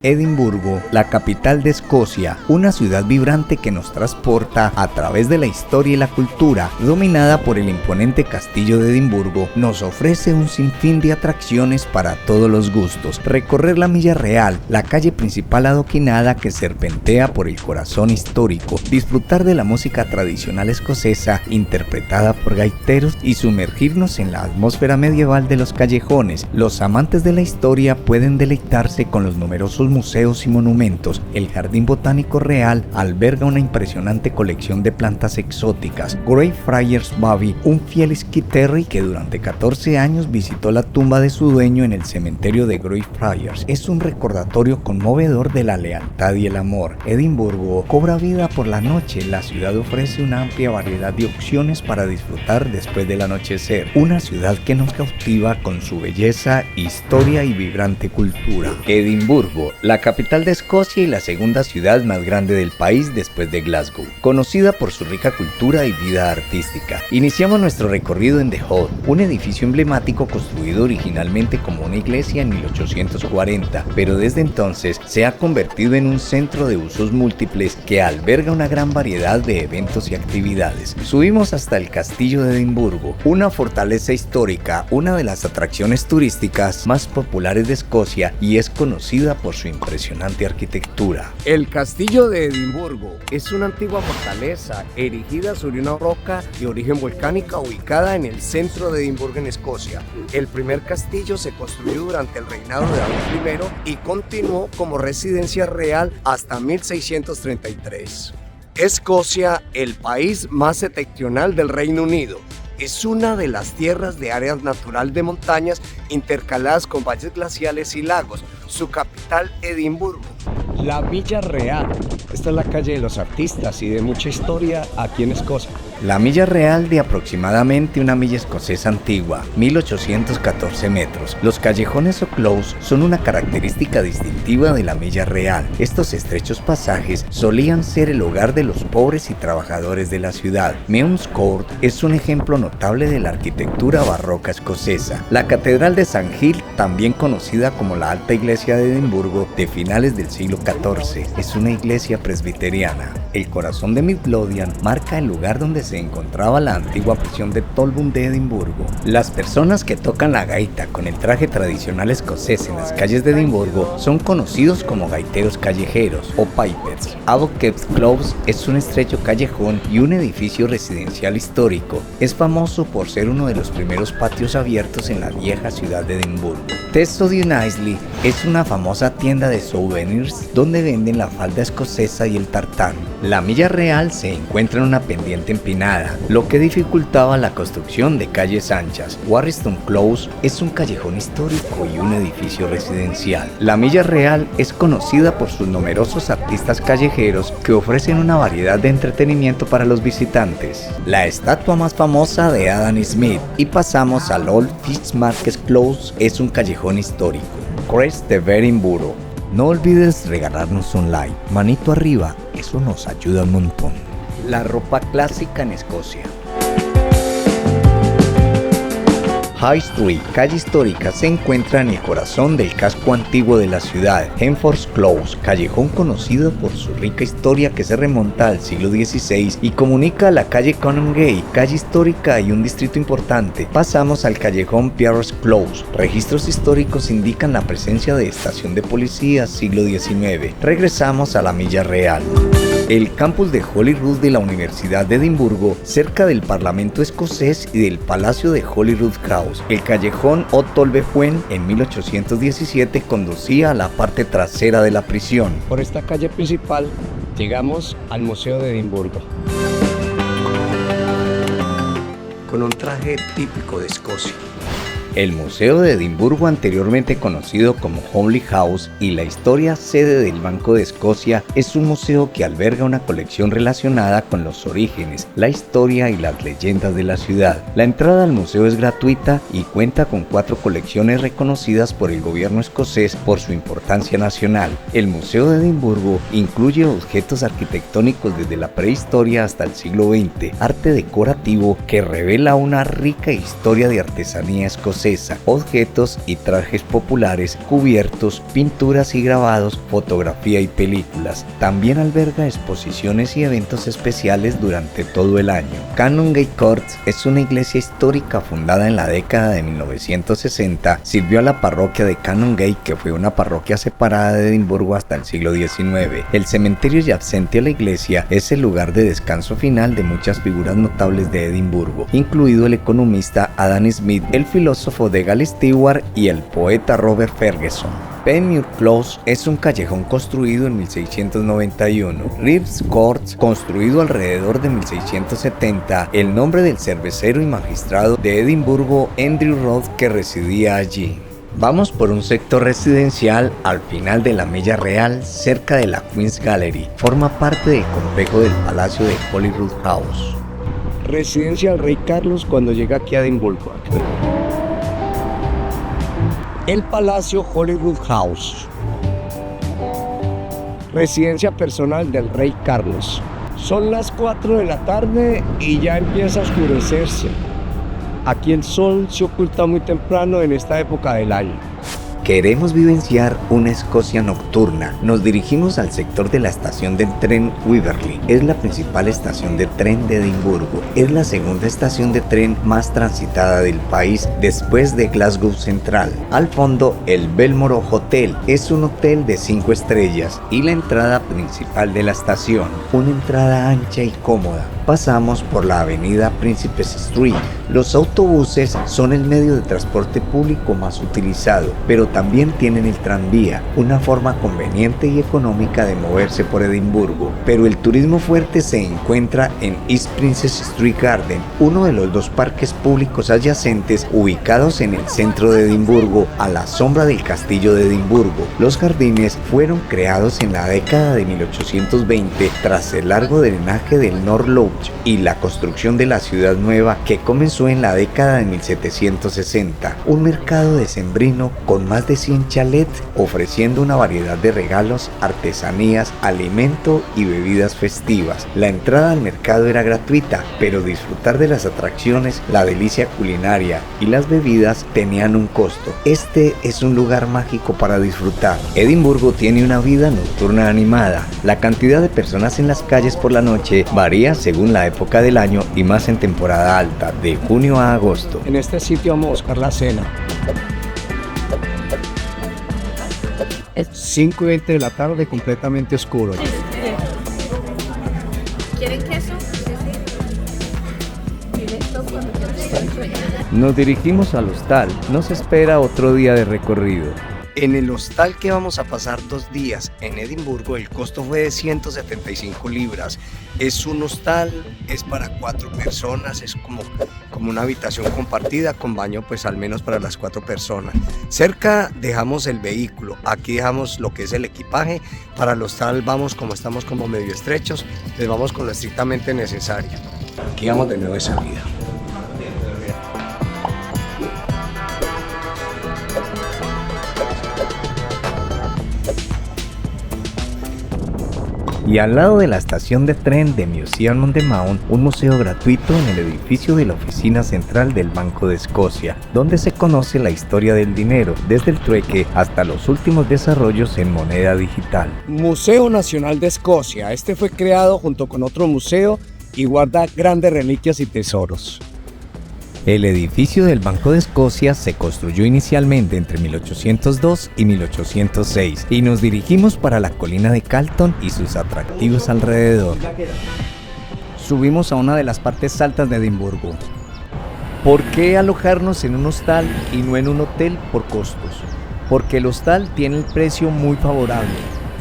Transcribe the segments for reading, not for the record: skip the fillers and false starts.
Edimburgo, la capital de Escocia, una ciudad vibrante que nos transporta a través de la historia y la cultura, dominada por el imponente castillo de Edimburgo, nos ofrece un sinfín de atracciones para todos los gustos. Recorrer la Milla Real, la calle principal adoquinada que serpentea por el corazón histórico, disfrutar de la música tradicional escocesa interpretada por gaiteros y sumergirnos en la atmósfera medieval de los callejones. Los amantes de la historia pueden deleitarse con los numerosos museos y monumentos. El Jardín Botánico Real alberga una impresionante colección de plantas exóticas. Greyfriars Bobby, un fiel Skid Terrier que durante 14 años visitó la tumba de su dueño en el cementerio de Greyfriars, es un recordatorio conmovedor de la lealtad y el amor. Edimburgo cobra vida por la noche. La ciudad ofrece una amplia variedad de opciones para disfrutar después del anochecer. Una ciudad que nos cautiva con su belleza, historia y vibrante cultura. Edimburgo, la capital de Escocia y la segunda ciudad más grande del país después de Glasgow, conocida por su rica cultura y vida artística. Iniciamos nuestro recorrido en The Hall, un edificio emblemático construido originalmente como una iglesia en 1840, pero desde entonces se ha convertido en un centro de usos múltiples que alberga una gran variedad de eventos y actividades. Subimos hasta el castillo de Edimburgo, una fortaleza histórica, una de las atracciones turísticas más populares de Escocia y es conocida por su impresionante arquitectura. El castillo de Edimburgo es una antigua fortaleza erigida sobre una roca de origen volcánica ubicada en el centro de Edimburgo, en Escocia. El primer castillo se construyó durante el reinado de David I y continuó como residencia real hasta 1633. Escocia, el país más septentrional del Reino Unido, es una de las tierras de áreas natural de montañas intercaladas con valles glaciales y lagos. Su capital, Edimburgo. La Milla Real. Esta es la calle de los artistas y de mucha historia aquí en Escocia. La Milla Real, de aproximadamente una milla escocesa antigua, 1814 metros. Los callejones o close son una característica distintiva de la Milla Real. Estos estrechos pasajes solían ser el hogar de los pobres y trabajadores de la ciudad. Meons Court es un ejemplo notable de la arquitectura barroca escocesa. La Catedral de St. Giles, también conocida como la Alta Iglesia de Edimburgo, de finales del siglo XIV, es una iglesia presbiteriana. El corazón de Midlothian marca el lugar donde se encontraba la antigua prisión de Tolbooth de Edimburgo. Las personas que tocan la gaita con el traje tradicional escocés en las calles de Edimburgo son conocidos como gaiteros callejeros o pipers. Abbot Kipp's Close es un estrecho callejón y un edificio residencial histórico. Es famoso por ser uno de los primeros patios abiertos en la vieja ciudad de Edimburgo. Tesodine Isley es una famosa tienda de souvenirs donde venden la falda escocesa y el tartán. La Milla Real se encuentra en una pendiente empinada, lo que dificultaba la construcción de calles anchas. Warriston Close es un callejón histórico y un edificio residencial. La Milla Real es conocida por sus numerosos artistas callejeros que ofrecen una variedad de entretenimiento para los visitantes. La estatua más famosa de Adam Smith, y pasamos al Old Fitzmarket Close, es un callejón histórico. Crest de Edimburgo. No olvides regalarnos un like, manito arriba, eso nos ayuda un montón. La ropa clásica en Escocia. High Street, calle histórica, se encuentra en el corazón del casco antiguo de la ciudad. Henforth Close, callejón conocido por su rica historia que se remonta al siglo XVI y comunica a la calle Canongate, calle histórica y un distrito importante. Pasamos al callejón Pierre's Close. Registros históricos indican la presencia de estación de policía siglo XIX. Regresamos a la Milla Real. El campus de Holyrood de la Universidad de Edimburgo, cerca del Parlamento escocés y del Palacio de Holyrood House. El callejón O'Tolbefuen en 1817 conducía a la parte trasera de la prisión. Por esta calle principal llegamos al Museo de Edimburgo. Con un traje típico de Escocia. El Museo de Edimburgo, anteriormente conocido como Homley House, y la historia sede del Banco de Escocia, es un museo que alberga una colección relacionada con los orígenes, la historia y las leyendas de la ciudad. La entrada al museo es gratuita y cuenta con 4 colecciones reconocidas por el gobierno escocés por su importancia nacional. El Museo de Edimburgo incluye objetos arquitectónicos desde la prehistoria hasta el siglo XX, arte decorativo que revela una rica historia de artesanía escocesa. escocesa, objetos y trajes populares, cubiertos, pinturas y grabados, fotografía y películas. También alberga exposiciones y eventos especiales durante todo el año. Canongate Court es una iglesia histórica fundada en la década de 1960. Sirvió a la parroquia de Canongate, que fue una parroquia separada de Edimburgo hasta el siglo XIX. El cementerio adyacente a la iglesia es el lugar de descanso final de muchas figuras notables de Edimburgo, incluido el economista Adam Smith, el filósofo Dougal Stewart y el poeta Robert Ferguson. Penmuir Close es un callejón construido en 1691. Reeves Court, construido alrededor de 1670, el nombre del cervecero y magistrado de Edimburgo Andrew Roth, que residía allí. Vamos por un sector residencial al final de la Milla Real, cerca de la Queen's Gallery. Forma parte del complejo del Palacio de Holyrood House. Residencia del Rey Carlos cuando llega aquí a Edimburgo. El Palacio Holyrood House. Residencia personal del Rey Carlos. Son las 4 de la tarde y ya empieza a oscurecerse. Aquí el sol se oculta muy temprano en esta época del año. Queremos vivenciar una Escocia nocturna. Nos dirigimos al sector de la estación del tren Waverley. Es la principal estación de tren de Edimburgo. Es la segunda estación de tren más transitada del país después de Glasgow Central. Al fondo, el Belmore Hotel es un hotel de 5 estrellas y la entrada principal de la estación. Una entrada ancha y cómoda. Pasamos por la avenida Príncipes Street. Los autobuses son el medio de transporte público más utilizado, pero también tienen el tranvía, una forma conveniente y económica de moverse por Edimburgo. Pero el turismo fuerte se encuentra en East Princess Street Garden, uno de los 2 parques públicos adyacentes ubicados en el centro de Edimburgo, a la sombra del castillo de Edimburgo. Los jardines fueron creados en la década de 1820 tras el largo drenaje del North Loch y la construcción de la ciudad nueva, que comenzó en la década de 1760. Un mercado decembrino con más de 100 chalets ofreciendo una variedad de regalos, artesanías, alimento y bebidas festivas. La entrada al mercado era gratuita, pero disfrutar de las atracciones, la delicia culinaria y las bebidas tenían un costo. Este es un lugar mágico para disfrutar. Edimburgo tiene una vida nocturna animada. La cantidad de personas en las calles por la noche varía según la época del año y más en temporada alta, de junio a agosto. En este sitio vamos a buscar la cena. Es 5:20 de la tarde, completamente oscuro. ¿Quieren queso? Nos dirigimos al hostal. Nos espera otro día de recorrido. En el hostal que vamos a pasar 2 días en Edimburgo, el costo fue de 175 libras. Es un hostal, es para 4 personas, es como una habitación compartida con baño, pues al menos para las 4 personas. Cerca dejamos el vehículo, aquí dejamos lo que es el equipaje. Para el hostal vamos, como estamos como medio estrechos, les vamos con lo estrictamente necesario. Aquí vamos de nuevo de salida. Y al lado de la estación de tren de Museum on the Mount, un museo gratuito en el edificio de la oficina central del Banco de Escocia, donde se conoce la historia del dinero, desde el trueque hasta los últimos desarrollos en moneda digital. Museo Nacional de Escocia. Este fue creado junto con otro museo y guarda grandes reliquias y tesoros. El edificio del Banco de Escocia se construyó inicialmente entre 1802 y 1806 y nos dirigimos para la colina de Calton y sus atractivos alrededor. Subimos a una de las partes altas de Edimburgo. ¿Por qué alojarnos en un hostal y no en un hotel por costos? Porque el hostal tiene el precio muy favorable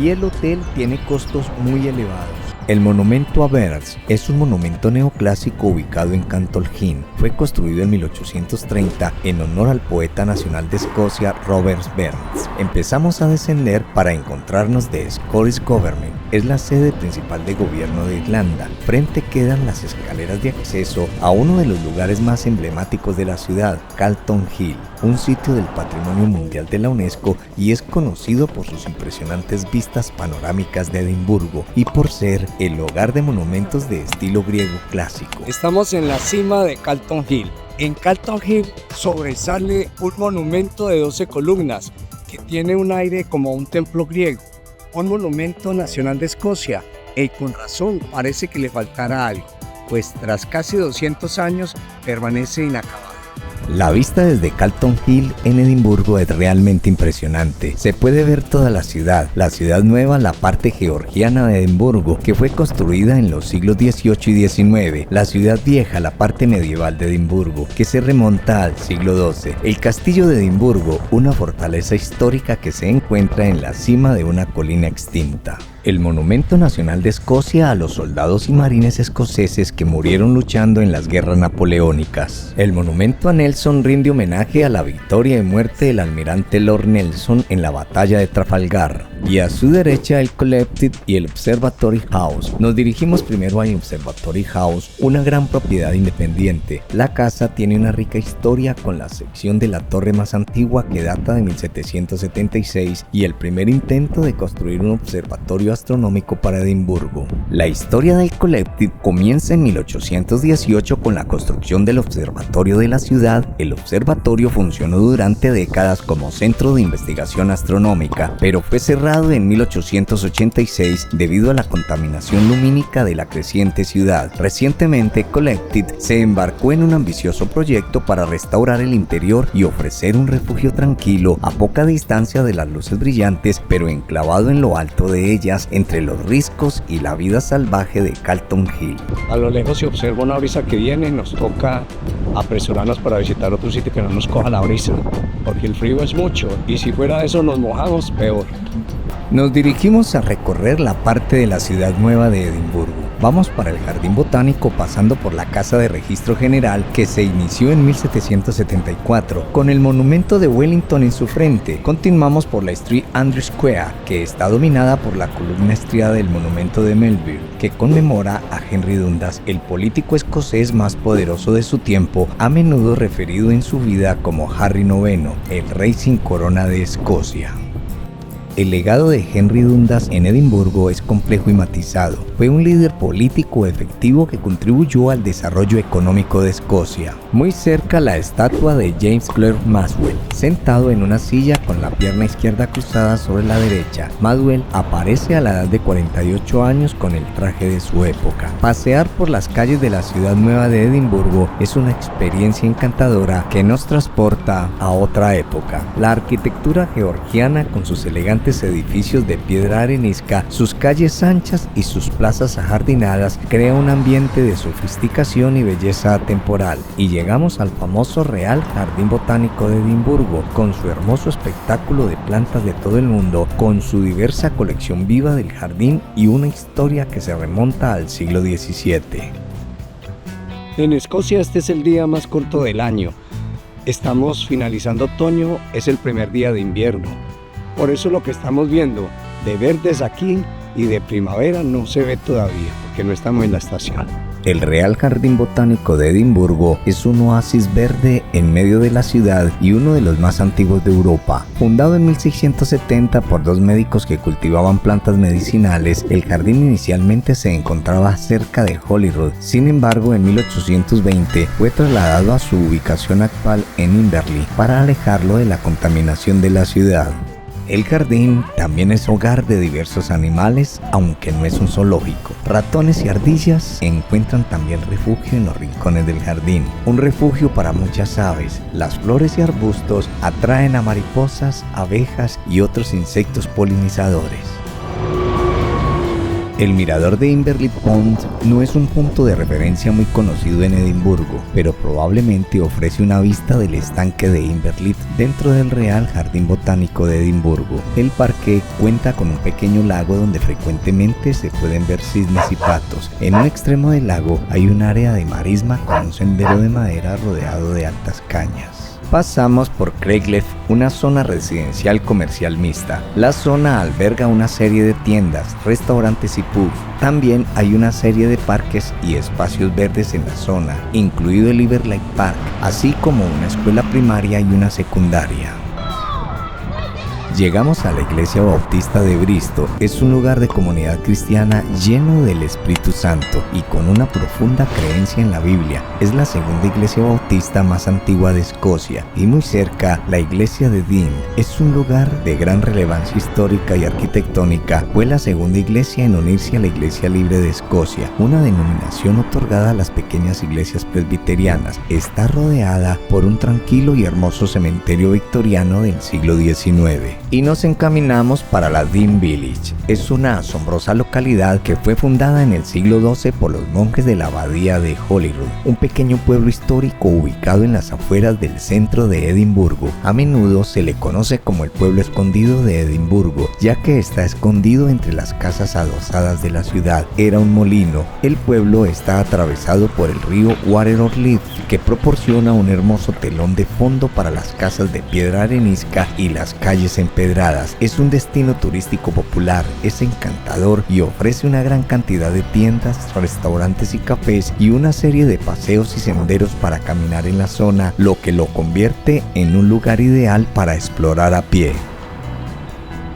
y el hotel tiene costos muy elevados. El monumento a Burns es un monumento neoclásico ubicado en Cantol Hill. Fue construido en 1830 en honor al poeta nacional de Escocia, Robert Burns. Empezamos a descender para encontrarnos de Scottish Government. es la sede principal de gobierno de Irlanda. Frente quedan las escaleras de acceso a uno de los lugares más emblemáticos de la ciudad, Calton Hill, un sitio del Patrimonio Mundial de la UNESCO y es conocido por sus impresionantes vistas panorámicas de Edimburgo y por ser el hogar de monumentos de estilo griego clásico. Estamos en la cima de Calton Hill. En Calton Hill sobresale un monumento de 12 columnas que tiene un aire como un templo griego, un monumento nacional de Escocia, y con razón parece que le faltará algo, pues tras casi 200 años permanece inacabado. La vista desde Calton Hill en Edimburgo es realmente impresionante. Se puede ver toda la ciudad nueva, la parte georgiana de Edimburgo, que fue construida en los siglos XVIII y XIX, la ciudad vieja, la parte medieval de Edimburgo, que se remonta al siglo XII, el castillo de Edimburgo, una fortaleza histórica que se encuentra en la cima de una colina extinta. El Monumento Nacional de Escocia a los soldados y marines escoceses que murieron luchando en las guerras napoleónicas. El monumento a Nelson rinde homenaje a la victoria y muerte del almirante Lord Nelson en la batalla de Trafalgar. Y a su derecha el Collective y el Observatory House. Nos dirigimos primero al Observatory House, una gran propiedad independiente. La casa tiene una rica historia con la sección de la torre más antigua que data de 1776 y el primer intento de construir un observatorio astronómico para Edimburgo. La historia del Collective comienza en 1818 con la construcción del observatorio de la ciudad. El observatorio funcionó durante décadas como centro de investigación astronómica, pero fue cerrado en 1886 debido a la contaminación lumínica de la creciente ciudad. Recientemente, Collective se embarcó en un ambicioso proyecto para restaurar el interior y ofrecer un refugio tranquilo a poca distancia de las luces brillantes, pero enclavado en lo alto de ellas, entre los riscos y la vida salvaje de Calton Hill. A lo lejos se observa una brisa que viene, nos toca apresurarnos para visitar otro sitio que no nos coja la brisa, porque el frío es mucho y si fuera eso nos mojamos peor. Nos dirigimos a recorrer la parte de la ciudad nueva de Edimburgo. Vamos para el Jardín Botánico pasando por la Casa de Registro General que se inició en 1774 con el monumento de Wellington en su frente. Continuamos por la Street Andrew Square que está dominada por la columna estriada del monumento de Melville que conmemora a Henry Dundas, el político escocés más poderoso de su tiempo, a menudo referido en su vida como Harry IX, el rey sin corona de Escocia. El legado de Henry Dundas en Edimburgo es complejo y matizado. Fue un líder político efectivo que contribuyó al desarrollo económico de Escocia. Muy cerca la estatua de James Clerk Maxwell, sentado en una silla con la pierna izquierda cruzada sobre la derecha. Maxwell aparece a la edad de 48 años con el traje de su época. Pasear por las calles de la ciudad nueva de Edimburgo es una experiencia encantadora que nos transporta a otra época. La arquitectura georgiana con sus elegantes edificios de piedra arenisca, sus calles anchas y sus plazas ajardinadas crea un ambiente de sofisticación y belleza atemporal. Y llegamos al famoso Real Jardín Botánico de Edimburgo, con su hermoso espectáculo de plantas de todo el mundo, con su diversa colección viva del jardín y una historia que se remonta al siglo XVII. En Escocia este es el día más corto del año. Estamos finalizando otoño, es el primer día de invierno. Por eso lo que estamos viendo de verdes aquí y de primavera no se ve todavía, porque no estamos en la estación. El Real Jardín Botánico de Edimburgo es un oasis verde en medio de la ciudad y uno de los más antiguos de Europa. Fundado en 1670 por dos médicos que cultivaban plantas medicinales, el jardín inicialmente se encontraba cerca de Holyrood. Sin embargo, en 1820 fue trasladado a su ubicación actual en Inverley para alejarlo de la contaminación de la ciudad. El jardín también es hogar de diversos animales, aunque no es un zoológico. Ratones y ardillas encuentran también refugio en los rincones del jardín. Un refugio para muchas aves. Las flores y arbustos atraen a mariposas, abejas y otros insectos polinizadores. El mirador de Inverley Pond no es un punto de referencia muy conocido en Edimburgo, pero probablemente ofrece una vista del estanque de Inverley dentro del Real Jardín Botánico de Edimburgo. El parque cuenta con un pequeño lago donde frecuentemente se pueden ver cisnes y patos. En un extremo del lago hay un área de marisma con un sendero de madera rodeado de altas cañas. Pasamos por Craigleith, una zona residencial comercial mixta. La zona alberga una serie de tiendas, restaurantes y pubs. También hay una serie de parques y espacios verdes en la zona, incluido el Everlight Park, así como una escuela primaria y una secundaria. Llegamos a la Iglesia Bautista de Bristol. Es un lugar de comunidad cristiana lleno del Espíritu Santo y con una profunda creencia en la Biblia. Es la segunda iglesia bautista más antigua de Escocia y muy cerca la iglesia de Dean. Es un lugar de gran relevancia histórica y arquitectónica. Fue la segunda iglesia en unirse a la Iglesia Libre de Escocia, una denominación otorgada a las pequeñas iglesias presbiterianas. Está rodeada por un tranquilo y hermoso cementerio victoriano del siglo XIX. Y nos encaminamos para la Dean Village. Es una asombrosa localidad que fue fundada en el siglo XII por los monjes de la abadía de Holyrood, un pequeño pueblo histórico ubicado en las afueras del centro de Edimburgo. A menudo se le conoce como el pueblo escondido de Edimburgo, ya que está escondido entre las casas adosadas de la ciudad. Era un molino. El pueblo está atravesado por el río Water of Leith, que proporciona un hermoso telón de fondo para las casas de piedra arenisca y las calles empedradas. Es un destino turístico popular, es encantador y ofrece una gran cantidad de tiendas, restaurantes y cafés y una serie de paseos y senderos para caminar en la zona, lo que lo convierte en un lugar ideal para explorar a pie.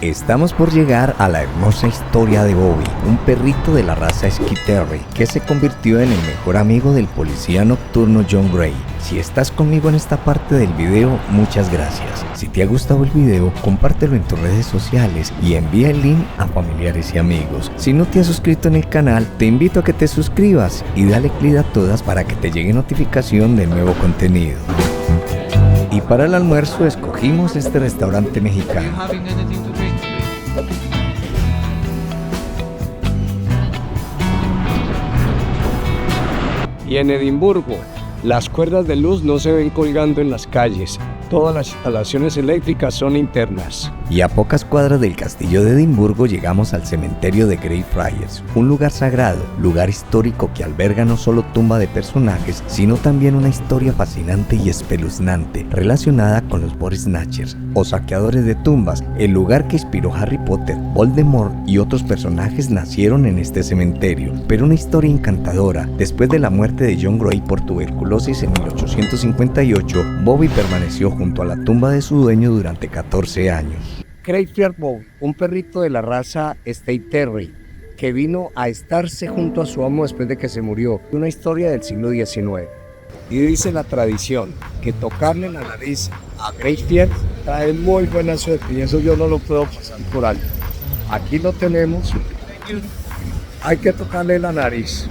Estamos por llegar a la hermosa historia de Bobby, un perrito de la raza Skitz Terrier que se convirtió en el mejor amigo del policía nocturno John Gray. Si estás conmigo en esta parte del video, muchas gracias. Si te ha gustado el video, compártelo en tus redes sociales y envía el link a familiares y amigos. Si no te has suscrito en el canal, te invito a que te suscribas y dale click a todas para que te llegue notificación de nuevo contenido. Y para el almuerzo escogimos este restaurante mexicano. Y en Edimburgo, las cuerdas de luz no se ven colgando en las calles. Todas las instalaciones eléctricas son internas. Y a pocas cuadras del castillo de Edimburgo llegamos al cementerio de Greyfriars, un lugar sagrado, lugar histórico que alberga no solo tumba de personajes, sino también una historia fascinante y espeluznante relacionada con los Body Snatchers o saqueadores de tumbas. El lugar que inspiró Harry Potter, Voldemort y otros personajes nacieron en este cementerio, pero una historia encantadora. Después de la muerte de John Gray por tuberculosis en 1858, Bobby permaneció junto a la tumba de su dueño durante 14 años. Greyfriars Bobby, un perrito de la raza Skitz Terrier que vino a estarse junto a su amo después de que se murió. Una historia del siglo XIX. Y dice la tradición que tocarle la nariz a Greyfriars trae muy buena suerte y eso yo no lo puedo pasar por alto. Aquí lo tenemos. Hay que tocarle la nariz.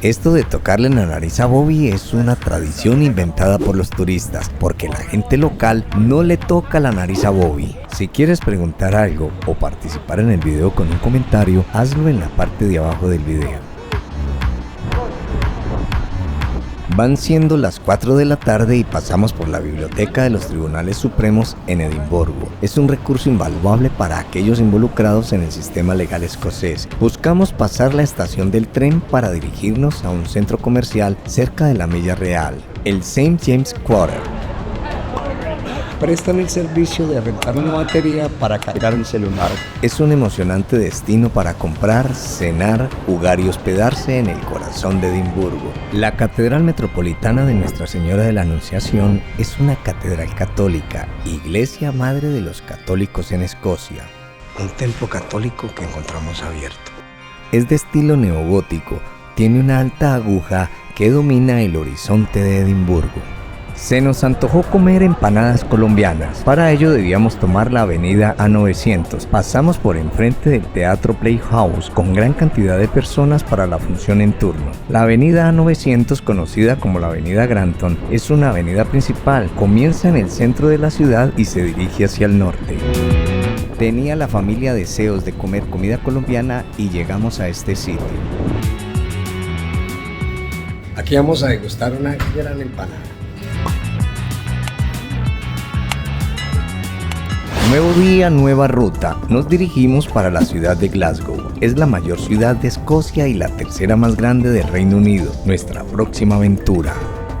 Esto de tocarle la nariz a Bobby es una tradición inventada por los turistas, porque la gente local no le toca la nariz a Bobby. Si quieres preguntar algo o participar en el video con un comentario, hazlo en la parte de abajo del video. Van siendo las 4 de la tarde y pasamos por la Biblioteca de los Tribunales Supremos en Edimburgo. Es un recurso invaluable para aquellos involucrados en el sistema legal escocés. Buscamos pasar la estación del tren para dirigirnos a un centro comercial cerca de la Milla Real, el St. James Quarter. Prestan el servicio de rentar una batería para cargar un celular. Es un emocionante destino para comprar, cenar, jugar y hospedarse en el corazón de Edimburgo. La Catedral Metropolitana de Nuestra Señora de la Anunciación es una catedral católica, iglesia madre de los católicos en Escocia. Un templo católico que encontramos abierto. Es de estilo neogótico, tiene una alta aguja que domina el horizonte de Edimburgo. Se nos antojó comer empanadas colombianas. Para ello debíamos tomar la avenida A900. Pasamos por enfrente del Teatro Playhouse con gran cantidad de personas para la función en turno. La avenida A900, conocida como la avenida Granton, es una avenida principal. Comienza en el centro de la ciudad y se dirige hacia el norte. Tenía la familia deseos de comer comida colombiana y llegamos a este sitio. Aquí vamos a degustar una gran empanada. Nuevo día, nueva ruta. Nos dirigimos para la ciudad de Glasgow. Es la mayor ciudad de Escocia y la tercera más grande del Reino Unido. Nuestra próxima aventura.